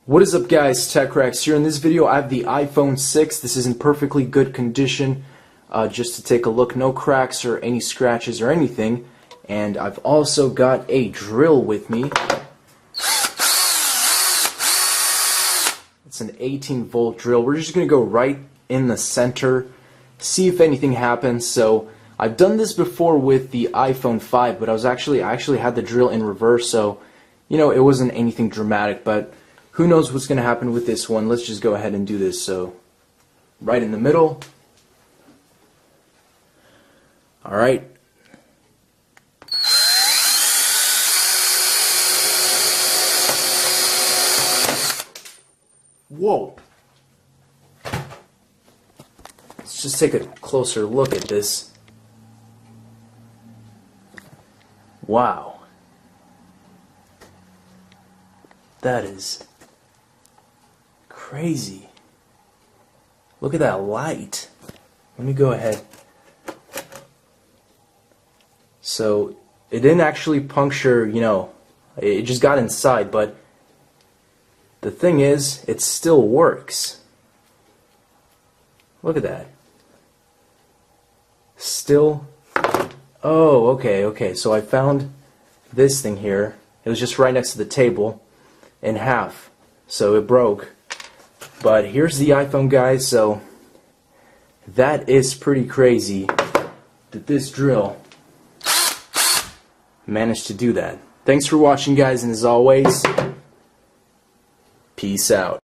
What is up guys, TechRex here. In this video I have the iPhone 6. This is in perfectly good condition, just to take a look. No cracks or any scratches or anything. And I've also got a drill with me. It's an 18-volt drill. We're just going to go right in the center, see if anything happens. So I've done this before with the iPhone 5, but I actually had the drill in reverse, so you know, it wasn't anything dramatic, but who knows what's going to happen with this one. Let's just go ahead and do this. So, right in the middle. Alright. Whoa. Let's just take a closer look at this. Wow. That is crazy. Look at that light. Let me go ahead. So it didn't actually puncture, you know, it just got inside, but the thing is, it still works. Look at that. Still. Oh, okay. So I found this thing here. It was just right next to the table in half. So it broke. But here's the iPhone, guys. So that is pretty crazy that this drill managed to do that. Thanks for watching, guys, and as always, peace out.